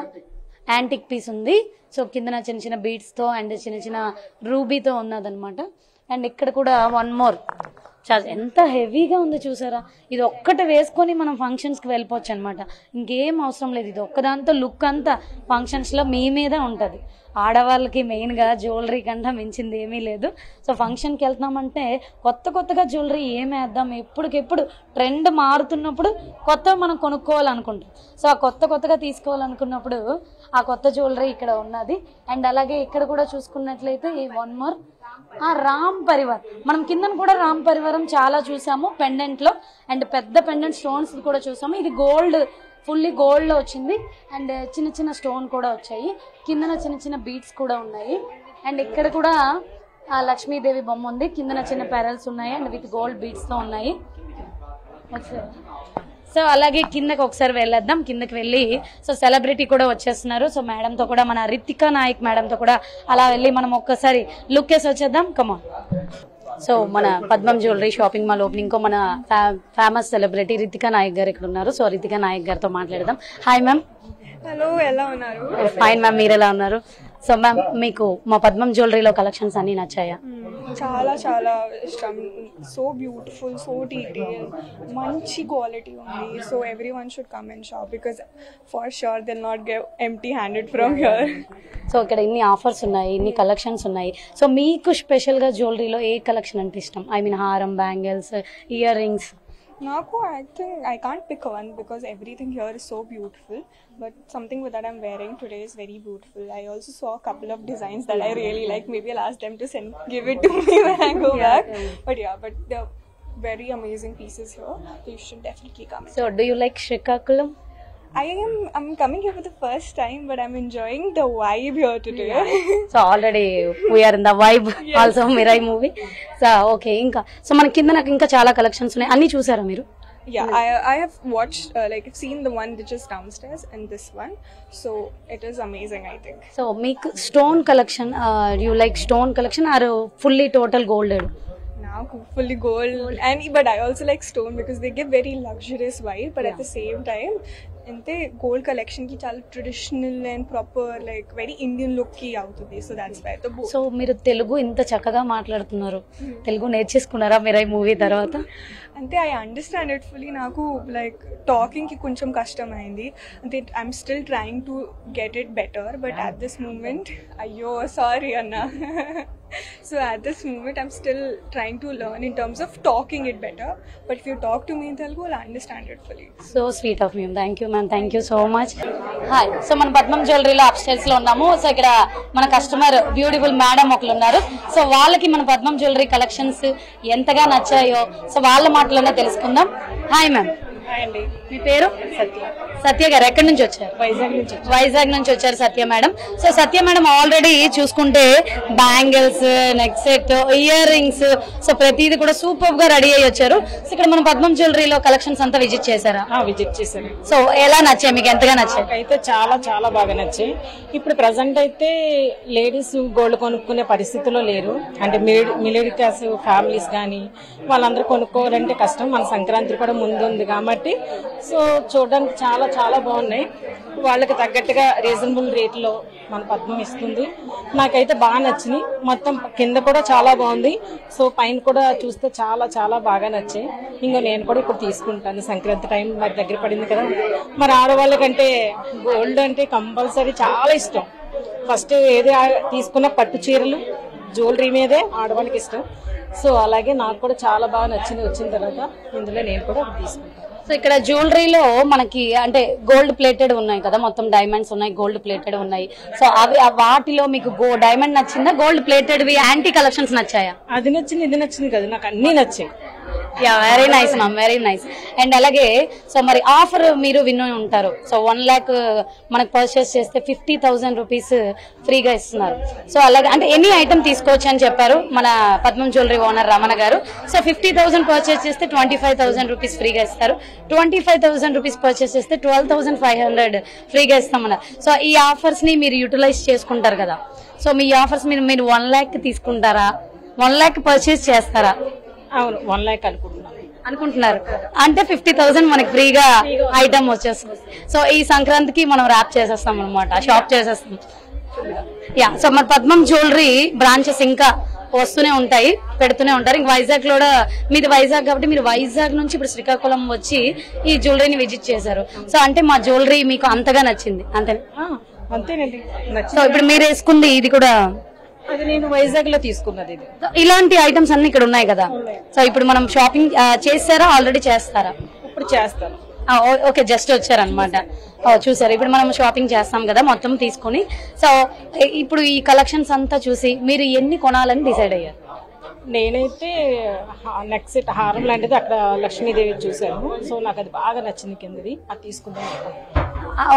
యాంటిక్ పీస్ ఉంది. సో కింద చిన్న చిన్న బీడ్స్తో అండ్ చిన్న చిన్న రూబీతో ఉన్నదనమాట. అండ్ ఇక్కడ కూడా 1 more ఎంత హెవీగా ఉందో చూసారా. ఇది ఒక్కటి వేసుకొని మనం ఫంక్షన్స్కి వెళ్ళిపోవచ్చు అనమాట, ఇంకేం అవసరం లేదు. ఇది ఒక్కదాంతో లుక్ అంతా ఫంక్షన్స్లో మీ మీదే ఉంటుంది. ఆడవాళ్ళకి మెయిన్గా జ్యువెలరీ కంటే మించింది ఏమీ లేదు. సో ఫంక్షన్కి వెళ్తున్నామంటే కొత్తగా జ్యువెలరీ ఏమేద్దాం, ఎప్పటికెప్పుడు ట్రెండ్ మారుతున్నప్పుడు కొత్తగా మనం కొనుక్కోవాలనుకుంటాం. సో ఆ కొత్తగా తీసుకోవాలనుకున్నప్పుడు ఆ కొత్త జ్యువెలరీ ఇక్కడ ఉన్నది. అండ్ అలాగే ఇక్కడ కూడా చూసుకున్నట్లయితే ఈ 1 more రామ్ పరివార్, మనం కింద కూడా రామ్ పరివారం చాలా చూసాము పెండెంట్లో. అండ్ పెద్ద పెండెంట్ స్టోన్స్ కూడా చూసాము. ఇది గోల్డ్, ఫుల్లీ గోల్డ్లో వచ్చింది. అండ్ చిన్న స్టోన్ కూడా వచ్చాయి. కిందన చిన్న బీడ్స్ కూడా ఉన్నాయి. అండ్ ఇక్కడ కూడా లక్ష్మీదేవి బొమ్మ ఉంది. కిందన చిన్న పెరల్స్ ఉన్నాయి అండ్ విత్ గోల్డ్ బీడ్స్తో ఉన్నాయి. సో అలాగే కిందకి ఒకసారి వెళ్ళొద్దాం. కిందకి వెళ్ళి సో సెలబ్రిటీ కూడా వచ్చేస్తున్నారు. సో మేడంతో కూడా, మన రితికా నాయక్ మేడంతో కూడా అలా వెళ్ళి మనం ఒక్కసారి లుక్ వేసి వచ్చేద్దాం. కమాన్. సో మన పద్మం జ్యువెలరీ షాపింగ్ మాల్ ఓపెనింగ్ కో మన ఫేమస్ సెలబ్రిటీ రితికా నాయక్ గారు ఇక్కడ ఉన్నారు. సో రితికా నాయక్ గారితో మాట్లాడదాం. Hi ma'am. హలో, ఎలా ఉన్నారు? ఫైన్ మ్యామ్, మీరు ఎలా ఉన్నారు? సో మ్యామ్, మీకు మా పద్మం జ్యువెలరీలో కలెక్షన్స్ అన్ని నచ్చాయా? చాలా ఇష్టం. సో బ్యూటిఫుల్, సో డీటెయిల్, మంచి క్వాలిటీ ఉంది. So every one should come and shop because for sure will not get empty handed from here. So ఇక్కడ ఇన్ని ఆఫర్స్ ఉన్నాయి, ఇన్ని కలెక్షన్స్ ఉన్నాయి. సో మీకు స్పెషల్గా జ్యువెలరీలో ఏ కలెక్షన్ అంటే ఇష్టం? ఐ మీన్ హారం, bangles, ear rings. Naku, I think I can't pick one because everything here is so beautiful. But something that I'm wearing today is very beautiful. I also saw a couple of designs that I really like. Maybe I'll ask them to give it to me when I go back. But they're very amazing pieces here. So you should definitely come. So do you like Srikakulam? I'm coming here for the first time, but I'm enjoying the vibe here today. So already we are in the vibe. Yes. Also Mirai movie. So okay, so మన కింద నాకు ఇంకా చాలా collections ఉన్నాయి. అన్ని చూసారా మీరు? Yeah, I have watched I've seen the one which is downstairs and this one. So it is amazing, I think. So మీకు stone collection, you like stone collection or fully total golded? Fully gold, but I also like stone because they give very luxurious vibe, but at the same time ante gold collection ki chala traditional and proper, like very Indian look ki avutundi. So that's why the both. So మీరు తెలుగు ఇంత చక్కగా మాట్లాడుతున్నారు, తెలుగు నేర్చేసుకున్నారా మీరు ఈ movie తర్వాత? అంటే I understand it fully. నాకు like talking ki కొంచెం కష్టం అయింది. అంటే I'm still trying to get it better, but at this moment ayyo sorry anna. So at this moment I'm still trying to learn in terms of talking it better, but if you talk to me in Telugu I'll understand it fully. So sweet of you. Thank you ma'am, thank you so much. Hi, so మన పద్మం జ్యువెలరీలో అప్స్టైల్స్ లో ఉన్నాము. So ఇక్కడ మన customer beautiful madam ఒకరు ఉన్నారు. So వాళ్ళకి మన పద్మం జ్యువెలరీ కలెక్షన్స్ ఎంతగా నచ్చాయో సో వాళ్ళ మాటలోనే తెలుసుకుందాం. Hi ma'am. మీ పేరు? సత్య గారు ఎక్కడి నుంచి వచ్చారు? వైజాగ్ నుంచి వచ్చారు సత్య మేడం. సో సత్య మేడం ఆల్రెడీ చూసుకుంటే bangles, neck set, ear rings, so ప్రతిది కూడా సూపర్ గా రెడీ అయ్యి వచ్చారు. సో ఇక్కడ మన పద్మం జ్యువెలరీలో కలెక్షన్స్ అంతా విజిట్ చేశారా? విజిట్ చేశాను. సో ఎలా నచ్చాయి మీకు? ఎంతగా నచ్చాయి? అయితే చాలా చాలా బాగా నచ్చాయి. ఇప్పుడు ప్రజెంట్ అయితే లేడీస్ గోల్డ్ కొనుక్కునే పరిస్థితిలో లేరు. అంటే మిడిల్ క్లాస్ ఫ్యామిలీస్ కానీ వాళ్ళందరూ కొనుక్కోవాలంటే కష్టం. మన సంక్రాంతి కూడా ముందుంది కాబట్టి సో చూడడానికి చాలా చాలా బాగున్నాయి. వాళ్ళకి తగ్గట్టుగా రీజనబుల్ రేట్లో మన పద్మం ఇస్తుంది. నాకైతే బాగా నచ్చినాయి. మొత్తం కింద కూడా చాలా బాగుంది. సో పైన కూడా చూస్తే చాలా చాలా బాగా నచ్చాయి. ఇంకో నేను కూడా ఇప్పుడు తీసుకుంటాను. సంక్రాంతి టైం మరి దగ్గర పడింది కదా. మరి ఆడవాళ్ళకంటే గోల్డ్ అంటే కంపల్సరీ చాలా ఇష్టం. ఫస్ట్ ఏది తీసుకున్న పట్టు చీరలు, జ్యువెలరీ మీదే ఆడవాళ్ళకి ఇష్టం. సో అలాగే నాకు కూడా చాలా బాగా నచ్చింది. వచ్చిన తర్వాత ఇందులో నేను కూడా తీసుకుంటాను. సో ఇక్కడ జ్యువెలరీలో మనకి అంటే గోల్డ్ ప్లేటెడ్ ఉన్నాయి కదా, మొత్తం డైమండ్స్ ఉన్నాయి, గోల్డ్ ప్లేటెడ్ ఉన్నాయి. సో అవి వాటిలో మీకు డైమండ్ నచ్చిందా? గోల్డ్ ప్లేటెడ్ యాంటీ కలెక్షన్స్ నచ్చాయా? అది నచ్చింది, ఇది నచ్చింది కదా, నాకు అన్ని నచ్చాయి. Very nice ma'am, very nice. And అలాగే సో మరి ఆఫర్ మీరు విని ఉంటారు. సో 1 lakh మనకు పర్చేస్ చేస్తే 50,000 రూపీస్ ఫ్రీగా ఇస్తున్నారు. సో అలాగే అంటే ఎనీ ఐటమ్ తీసుకోవచ్చు అని చెప్పారు మన పద్మం జ్యువెలరీ ఓనర్ రమణ గారు. సో 50,000 పర్చేస్ చేస్తే 25,000 రూపీస్ ఫ్రీగా ఇస్తారు. 25,000 రూపీస్ పర్చేస్ చేస్తే 12,500 ఫ్రీగా ఇస్తామన్నారు. సో ఈ ఆఫర్స్ ని మీరు యూటిలైజ్ చేసుకుంటారు కదా. సో మీ ఆఫర్స్ మీరు 1 lakh తీసుకుంటారా? 1 lakh పర్చేస్ చేస్తారా? అవును, 1 lakh అనుకుంటున్నారు. అంటే 50,000 మనకి ఫ్రీగా ఐటమ్ వచ్చేస్తుంది. సో ఈ సంక్రాంతికి మనం ర్యాప్ చేసేస్తాం అనమాట, షాప్ చేసేస్తాం. యా, సో మన పద్మం జ్యువెలరీ బ్రాంచెస్ ఇంకా వస్తూనే ఉంటాయి, పెడుతూనే ఉంటారు. ఇంక వైజాగ్ లో కూడా, మీది వైజాగ్ కాబట్టి మీరు వైజాగ్ నుంచి ఇప్పుడు శ్రీకాకుళం వచ్చి ఈ జ్యువెలరీని విజిట్ చేశారు. సో అంటే మా జ్యువెలరీ మీకు అంతగా నచ్చింది అంతేనండి. సో ఇప్పుడు మీరు వేసుకుంది ఇది కూడా అది నేను వైజాగ్ లో తీసుకున్నది. ఇది ఇలాంటి ఐటమ్స్ అన్ని ఇక్కడ ఉన్నాయి కదా. సో ఇప్పుడు మనం షాపింగ్ చేస్తారా, ఆల్రెడీ చేస్తారా? ఇప్పుడు చేస్తాను. ఓకే, జస్ట్ వచ్చారనమాట. చూసారు, ఇప్పుడు మనం షాపింగ్ చేస్తాం కదా మొత్తం తీసుకుని. సో ఇప్పుడు ఈ కలెక్షన్స్ అంతా చూసి మీరు ఎన్ని కొనాలని డిసైడ్ అయ్యారు? నేనైతే నెక్ సెట్ హారం లాంటిది అక్కడ లక్ష్మీదేవి చూసాను. సో నాకు అది బాగా నచ్చింది. కిందది అది తీసుకుందాం.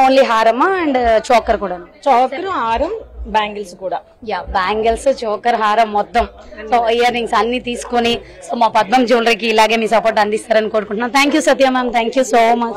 ఓన్లీ హారమా అండ్ చోకర్ కూడా? చోకర్, హారం, బ్యాంగిల్స్ కూడా. యా, బ్యాంగిల్స్, చోకర్, హారం మొత్తం. సో ఇయర్ రింగ్స్ అన్ని తీసుకుని సో మా పద్మం జ్యువెలరీకి ఇలాగే మీ సపోర్ట్ అందిస్తారని కోరుకుంటున్నాను. Thank you Satya ma'am, thank you so much.